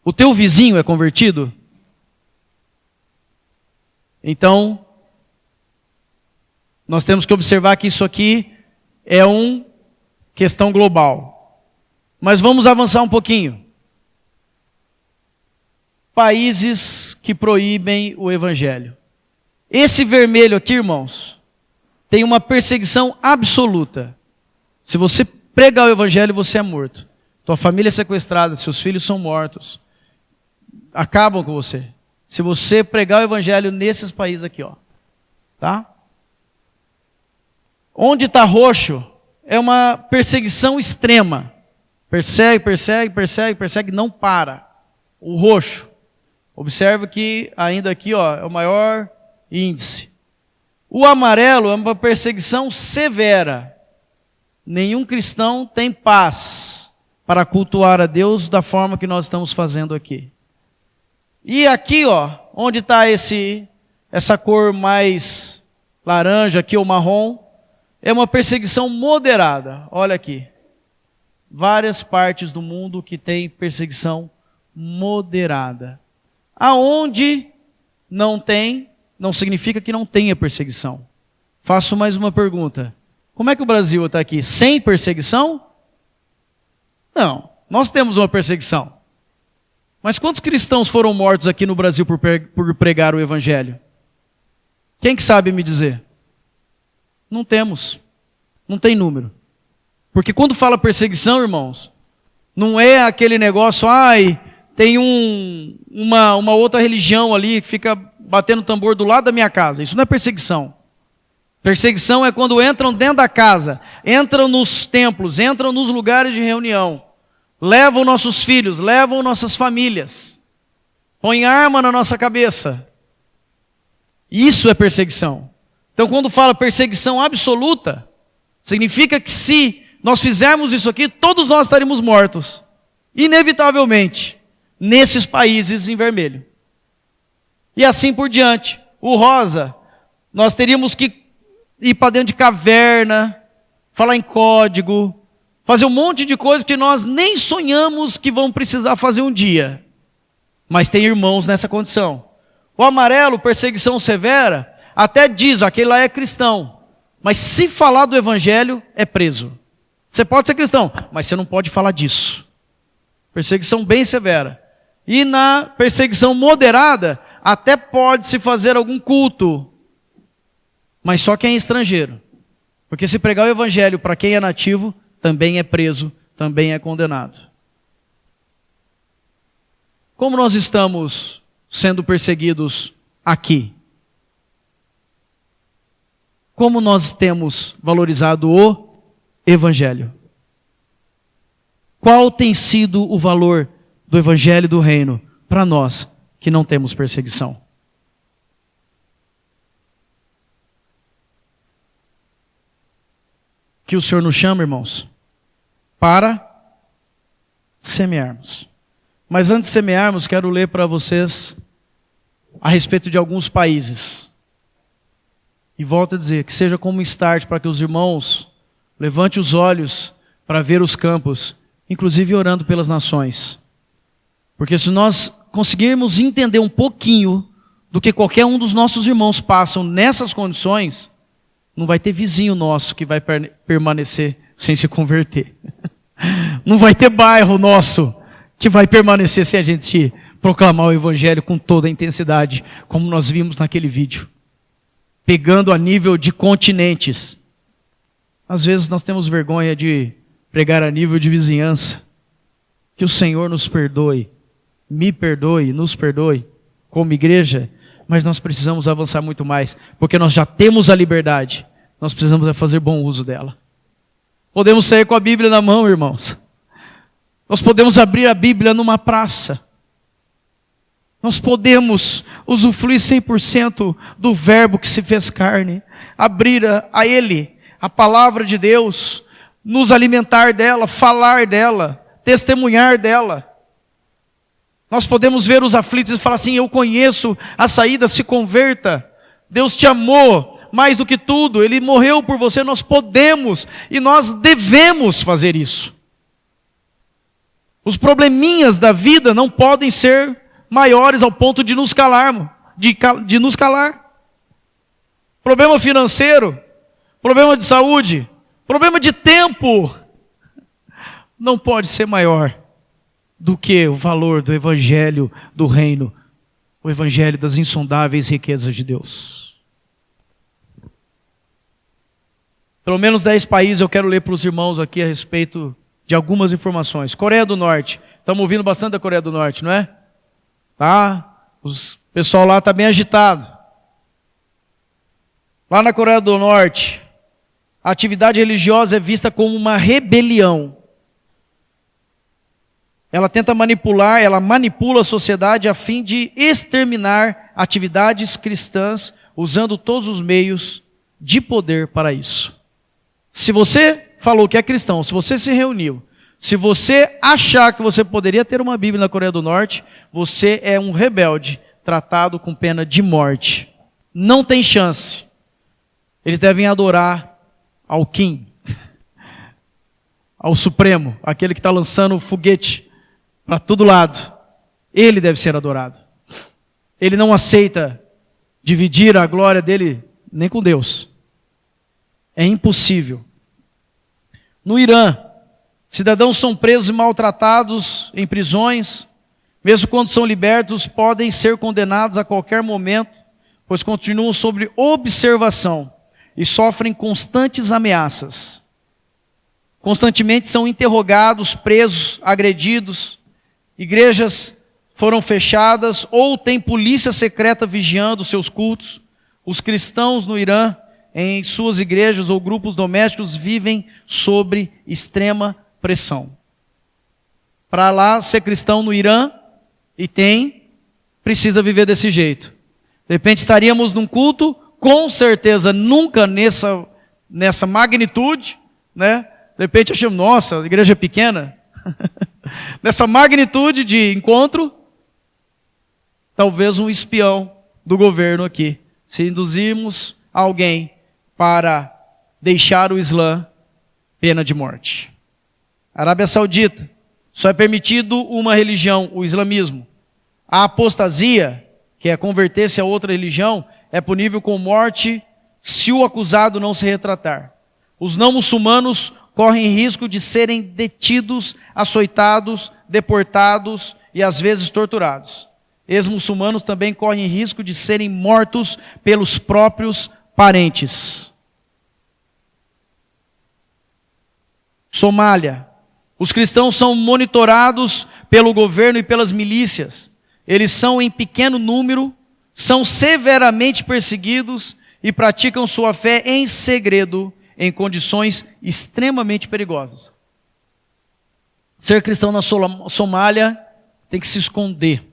O teu vizinho é convertido? Então, nós temos que observar que isso aqui é uma questão global. Mas vamos avançar um pouquinho. Países que proíbem o evangelho. Esse vermelho aqui, irmãos, tem uma perseguição absoluta. Se você pregar o evangelho, você é morto. Tua família é sequestrada, seus filhos são mortos. Acabam com você. Se você pregar o evangelho nesses países aqui, ó. Tá? Onde está roxo, é uma perseguição extrema. Persegue, persegue, persegue, persegue, não para. O roxo. Observe que ainda aqui, ó, é o maior índice. O amarelo é uma perseguição severa. Nenhum cristão tem paz para cultuar a Deus da forma que nós estamos fazendo aqui. E aqui, ó, onde está essa cor mais laranja aqui, ou marrom, é uma perseguição moderada. Olha aqui. Várias partes do mundo que tem perseguição moderada. Aonde não tem, não significa que não tenha perseguição. Faço mais uma pergunta. Como é que o Brasil está aqui? Sem perseguição? Não. Nós temos uma perseguição. Mas quantos cristãos foram mortos aqui no Brasil por pregar o evangelho? Quem que sabe me dizer? Não temos. Não tem número. Porque quando fala perseguição, irmãos, não é aquele negócio, tem uma outra religião ali que fica batendo tambor do lado da minha casa. Isso não é perseguição. Perseguição é quando entram dentro da casa, entram nos templos, entram nos lugares de reunião, levam nossos filhos, levam nossas famílias, põem arma na nossa cabeça. Isso é perseguição. Então, quando fala perseguição absoluta, significa que se nós fizermos isso aqui, todos nós estaríamos mortos, inevitavelmente, nesses países em vermelho. E assim por diante. O rosa, nós teríamos que ir para dentro de caverna, falar em código, fazer um monte de coisa que nós nem sonhamos que vão precisar fazer um dia. Mas tem irmãos nessa condição. O amarelo, perseguição severa, até diz, aquele lá é cristão. Mas se falar do evangelho, é preso. Você pode ser cristão, mas você não pode falar disso. Perseguição bem severa. E na perseguição moderada, até pode-se fazer algum culto, mas só quem é estrangeiro. Porque se pregar o evangelho para quem é nativo, também é preso, também é condenado. Como nós estamos sendo perseguidos aqui? como nós temos valorizado o Evangelho? Qual tem sido o valor do Evangelho do Reino para nós que não temos perseguição? Que o Senhor nos chama, irmãos, para semearmos. Mas antes de semearmos, quero ler para vocês a respeito de alguns países. E volto a dizer, que seja como um start para que os irmãos levantem os olhos para ver os campos, inclusive orando pelas nações. Porque se nós conseguirmos entender um pouquinho do que qualquer um dos nossos irmãos passam nessas condições, não vai ter vizinho nosso que vai permanecer sem se converter. Não vai ter bairro nosso que vai permanecer sem a gente proclamar o Evangelho com toda a intensidade, como nós vimos naquele vídeo. Pegando a nível de continentes. Às vezes nós temos vergonha de pregar a nível de vizinhança. Que o Senhor nos perdoe, me perdoe, nos perdoe, como igreja, mas nós precisamos avançar muito mais, porque nós já temos a liberdade, nós precisamos fazer bom uso dela. Podemos sair com a Bíblia na mão, irmãos. Nós podemos abrir a Bíblia numa praça. Nós podemos usufruir 100% do verbo que se fez carne, abrir a Ele, a palavra de Deus, nos alimentar dela, falar dela, testemunhar dela. Nós podemos ver os aflitos e falar assim, eu conheço a saída, se converta. Deus te amou mais do que tudo, Ele morreu por você, nós podemos e nós devemos fazer isso. Os probleminhas da vida não podem ser maiores ao ponto de nos calarmos, de nos calar. Problema financeiro, problema de saúde, problema de tempo, não pode ser maior do que o valor do Evangelho do Reino, o Evangelho das insondáveis riquezas de Deus. Pelo menos 10 países eu quero ler para os irmãos aqui a respeito de algumas informações. Coreia do Norte, estamos ouvindo bastante da Coreia do Norte, não é? Tá? O pessoal lá está bem agitado. Lá na Coreia do Norte, a atividade religiosa é vista como uma rebelião. Ela tenta manipular, ela manipula a sociedade a fim de exterminar atividades cristãs, usando todos os meios de poder para isso. Se você falou que é cristão, se você se reuniu, se você achar que você poderia ter uma Bíblia na Coreia do Norte, você é um rebelde, tratado com pena de morte. Não tem chance. Eles devem adorar ao Kim, ao Supremo, aquele que está lançando o foguete para todo lado. Ele deve ser adorado. Ele não aceita dividir a glória dele nem com Deus. É impossível. No Irã, cidadãos são presos e maltratados em prisões. Mesmo quando são libertos, podem ser condenados a qualquer momento, pois continuam sob observação e sofrem constantes ameaças. Constantemente são interrogados, presos, agredidos. Igrejas foram fechadas ou tem polícia secreta vigiando seus cultos. Os cristãos no Irã, em suas igrejas ou grupos domésticos, vivem sob extrema pressão. Para lá ser cristão no Irã, precisa viver desse jeito. De repente estaríamos num culto, com certeza nunca nessa magnitude, né? De repente achamos, nossa, a igreja é pequena. Nessa magnitude de encontro, talvez um espião do governo aqui. Se induzirmos alguém para deixar o Islã, pena de morte. Arábia Saudita, só é permitido uma religião, o islamismo. A apostasia, que é converter-se a outra religião, é punível com morte se o acusado não se retratar. Os não muçulmanos correm risco de serem detidos, açoitados, deportados e às vezes torturados. Ex-muçulmanos também correm risco de serem mortos pelos próprios parentes. Somália. Os cristãos são monitorados pelo governo e pelas milícias. Eles são em pequeno número, são severamente perseguidos e praticam sua fé em segredo, em condições extremamente perigosas. Ser cristão na Somália tem que se esconder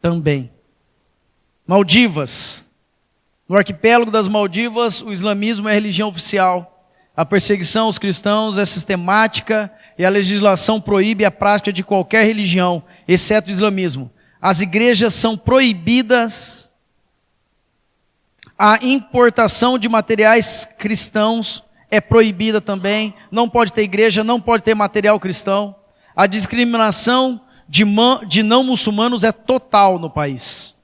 também. Maldivas. No arquipélago das Maldivas, o islamismo é a religião oficial. A perseguição aos cristãos é sistemática e a legislação proíbe a prática de qualquer religião, exceto o islamismo. As igrejas são proibidas. A importação de materiais cristãos é proibida também. Não pode ter igreja, não pode ter material cristão. A discriminação de não muçulmanos é total no país.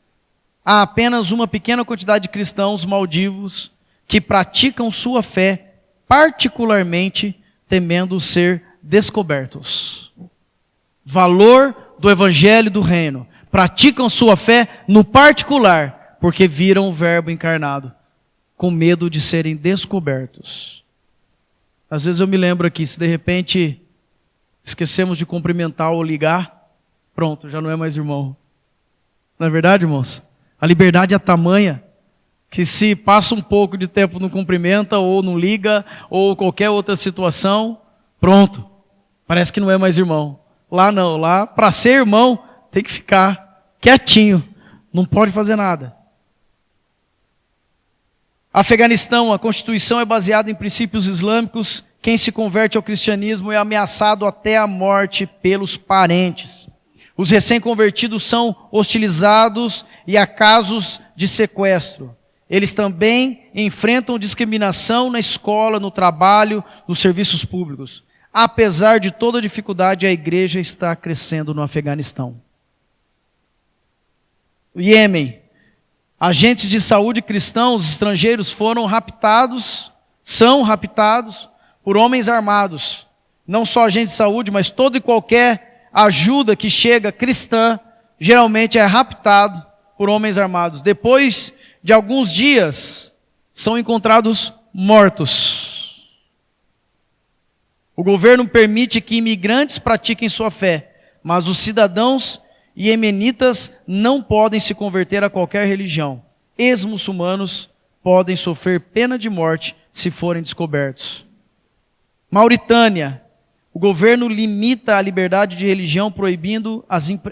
Há apenas uma pequena quantidade de cristãos maldivos que praticam sua fé, particularmente temendo ser descobertos. Valor do evangelho do reino. Praticam sua fé no particular, porque viram o verbo encarnado, com medo de serem descobertos. Às vezes eu me lembro aqui, se de repente esquecemos de cumprimentar ou ligar, pronto, já não é mais irmão. Não é verdade, irmãos? A liberdade é tamanha que se passa um pouco de tempo não cumprimenta, ou não liga, ou qualquer outra situação, pronto, parece que não é mais irmão. Lá não, lá para ser irmão tem que ficar quietinho, não pode fazer nada. Afeganistão, a Constituição é baseada em princípios islâmicos. Quem se converte ao cristianismo é ameaçado até a morte pelos parentes. Os recém-convertidos são hostilizados e há casos de sequestro. Eles também enfrentam discriminação na escola, no trabalho, nos serviços públicos. Apesar de toda a dificuldade, a igreja está crescendo no Afeganistão. O Iêmen. Agentes de saúde cristãos estrangeiros são raptados por homens armados. Não só agentes de saúde, mas todo e qualquer ajuda que chega cristã, geralmente é raptado por homens armados. Depois de alguns dias, são encontrados mortos. O governo permite que imigrantes pratiquem sua fé, mas os cidadãos iemenitas não podem se converter a qualquer religião. Ex-muçulmanos podem sofrer pena de morte se forem descobertos. Mauritânia. O governo limita a liberdade de religião, proibindo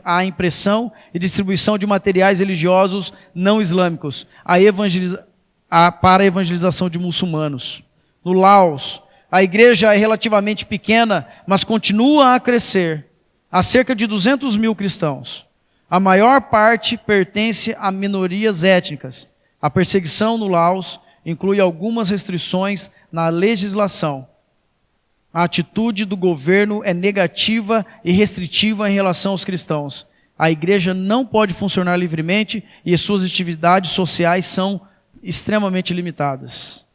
a impressão e distribuição de materiais religiosos não islâmicos para a evangelização de muçulmanos. No Laos, a igreja é relativamente pequena, mas continua a crescer. Há cerca de 200 mil cristãos. A maior parte pertence a minorias étnicas. A perseguição no Laos inclui algumas restrições na legislação. A atitude do governo é negativa e restritiva em relação aos cristãos. A igreja não pode funcionar livremente e suas atividades sociais são extremamente limitadas.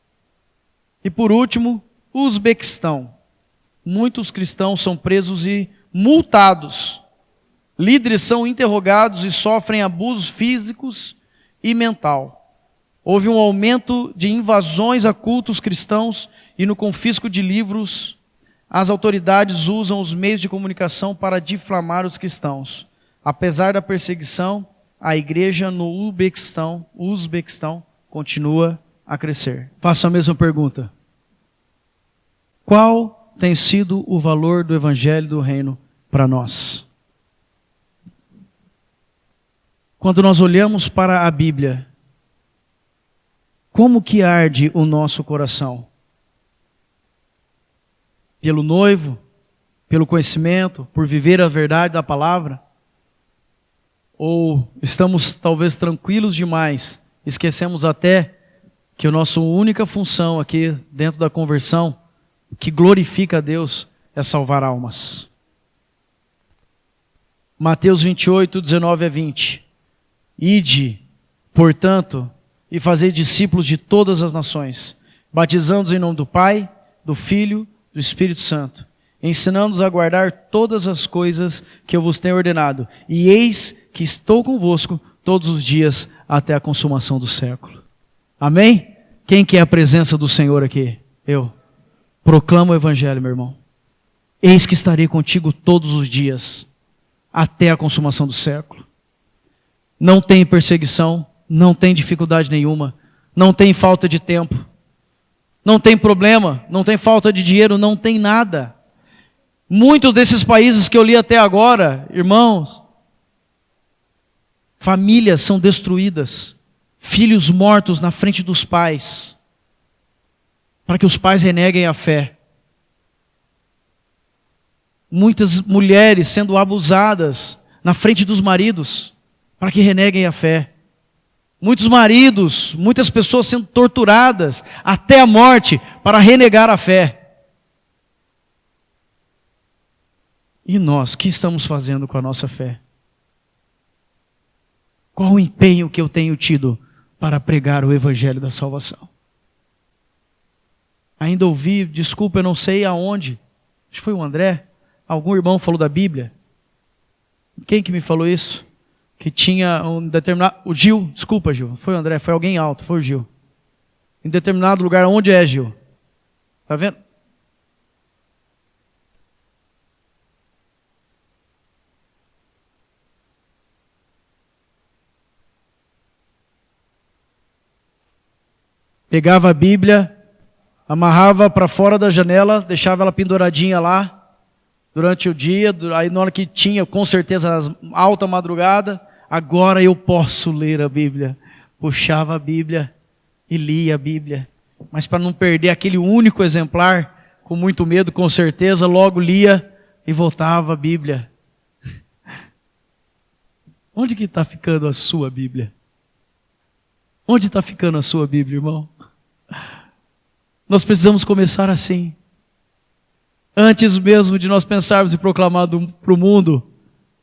E por último, Uzbequistão. Muitos cristãos são presos e multados. Líderes são interrogados e sofrem abusos físicos e mental. Houve um aumento de invasões a cultos cristãos e no confisco de livros. As autoridades usam os meios de comunicação para difamar os cristãos. Apesar da perseguição, a igreja no Uzbequistão continua a crescer. Faço a mesma pergunta. Qual tem sido o valor do evangelho do reino para nós? Quando nós olhamos para a Bíblia, como que arde o nosso coração? Pelo noivo? Pelo conhecimento? Por viver a verdade da palavra? Ou estamos talvez tranquilos demais, esquecemos até que a nossa única função aqui dentro da conversão, que glorifica a Deus, é salvar almas. Mateus 28, 19 a 20. Ide, portanto, e fazei discípulos de todas as nações, batizando-os em nome do Pai, do Filho, do Espírito Santo, ensinando-os a guardar todas as coisas que eu vos tenho ordenado. E eis que estou convosco todos os dias até a consumação do século. Amém? Quem quer a presença do Senhor aqui? Eu. Proclamo o Evangelho, meu irmão. Eis que estarei contigo todos os dias até a consumação do século. Não tem perseguição, não tem dificuldade nenhuma, não tem falta de tempo, não tem problema, não tem falta de dinheiro, não tem nada. Muitos desses países que eu li até agora, irmãos, famílias são destruídas, filhos mortos na frente dos pais, para que os pais reneguem a fé. Muitas mulheres sendo abusadas na frente dos maridos, para que reneguem a fé. Muitos maridos, muitas pessoas sendo torturadas até a morte para renegar a fé. E nós, o que estamos fazendo com a nossa fé? Qual o empenho que eu tenho tido para pregar o Evangelho da salvação? Ainda ouvi, desculpa, eu não sei aonde, acho que foi o André, algum irmão falou da Bíblia. Quem que me falou isso? Que tinha um determinado... O Gil, desculpa Gil, foi o André, foi alguém alto, foi o Gil. Em determinado lugar, onde é Gil? Está vendo? Pegava a Bíblia, amarrava para fora da janela, deixava ela penduradinha lá, durante o dia, aí na hora que tinha, com certeza, alta madrugada, agora eu posso ler a Bíblia. Puxava a Bíblia e lia a Bíblia. Mas para não perder aquele único exemplar, com muito medo, com certeza, logo lia e voltava a Bíblia. Onde que está ficando a sua Bíblia? Onde está ficando a sua Bíblia, irmão? Nós precisamos começar assim. Antes mesmo de nós pensarmos em proclamar para o mundo,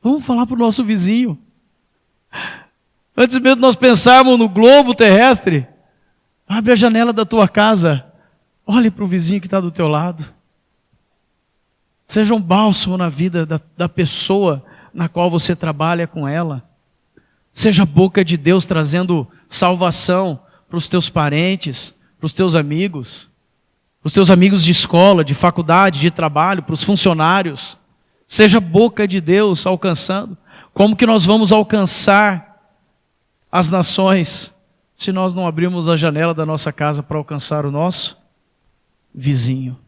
vamos falar para o nosso vizinho. Antes mesmo de nós pensarmos no globo terrestre, abre a janela da tua casa, olhe para o vizinho que está do teu lado. Seja um bálsamo na vida da pessoa na qual você trabalha com ela. Seja a boca de Deus trazendo salvação para os teus parentes, para os teus amigos de escola, de faculdade, de trabalho, para os funcionários. Seja a boca de Deus alcançando. Como que nós vamos alcançar as nações se nós não abrirmos a janela da nossa casa para alcançar o nosso vizinho?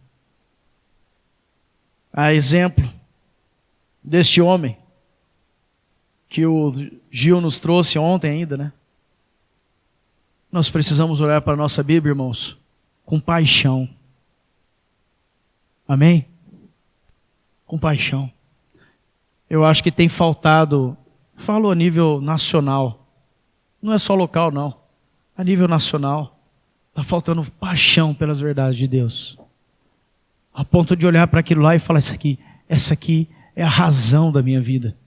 A exemplo deste homem que o Gil nos trouxe ontem ainda, né? Nós precisamos olhar para a nossa Bíblia, irmãos, com paixão. Amém? Com paixão. Eu acho que tem faltado, falo a nível nacional, não é só local não, a nível nacional, está faltando paixão pelas verdades de Deus. A ponto de olhar para aquilo lá e falar, essa aqui é a razão da minha vida.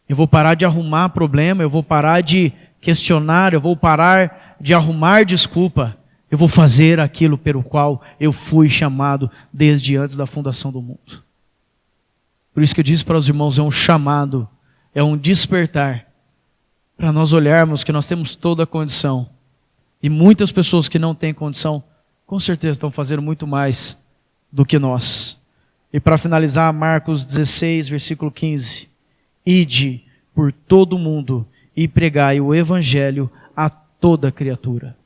Eu vou parar de arrumar problema, eu vou parar de questionar, eu vou parar de arrumar desculpa. Eu vou fazer aquilo pelo qual eu fui chamado desde antes da fundação do mundo. Por isso que eu disse para os irmãos, é um chamado, é um despertar, para nós olharmos que nós temos toda a condição. E muitas pessoas que não têm condição, com certeza estão fazendo muito mais do que nós. E para finalizar, Marcos 16, versículo 15. Ide por todo o mundo e pregai o Evangelho a toda criatura.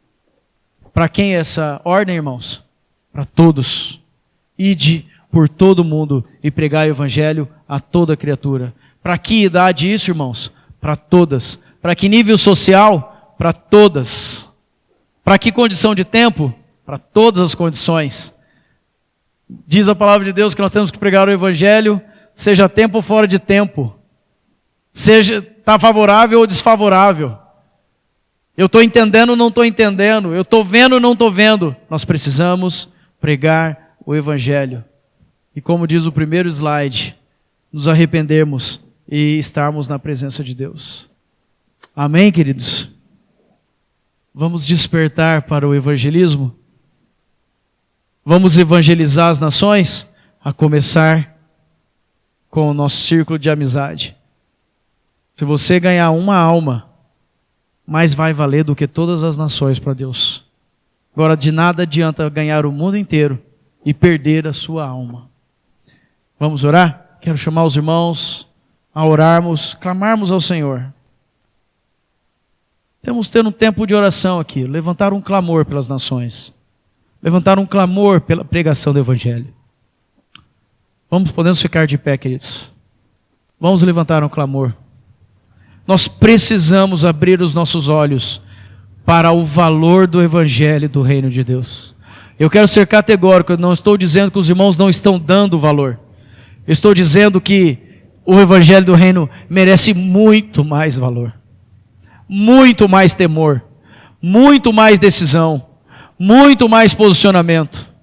Para quem é essa ordem, irmãos? Para todos. Ide por todo o mundo e pregai o Evangelho a toda criatura. Para que idade isso, irmãos? Para todas. Para que nível social? Para todas. Para que condição de tempo? Para todas as condições. Diz a palavra de Deus que nós temos que pregar o Evangelho, seja tempo ou fora de tempo. Seja está favorável ou desfavorável. Eu estou entendendo ou não estou entendendo. Eu estou vendo ou não estou vendo. Nós precisamos pregar o Evangelho. E como diz o primeiro slide, nos arrependermos e estarmos na presença de Deus. Amém, queridos? Vamos despertar para o evangelismo? Vamos evangelizar as nações? A começar com o nosso círculo de amizade. Se você ganhar uma alma, mais vai valer do que todas as nações para Deus. Agora, de nada adianta ganhar o mundo inteiro e perder a sua alma. Vamos orar? Quero chamar os irmãos a orarmos, clamarmos ao Senhor. Temos tendo um tempo de oração aqui, levantar um clamor pelas nações, levantar um clamor pela pregação do Evangelho. Podemos ficar de pé, queridos. Vamos levantar um clamor. Nós precisamos abrir os nossos olhos para o valor do Evangelho e do Reino de Deus. Eu quero ser categórico, eu não estou dizendo que os irmãos não estão dando valor. Eu estou dizendo que o Evangelho do Reino merece muito mais valor, muito mais temor, muito mais decisão, muito mais posicionamento.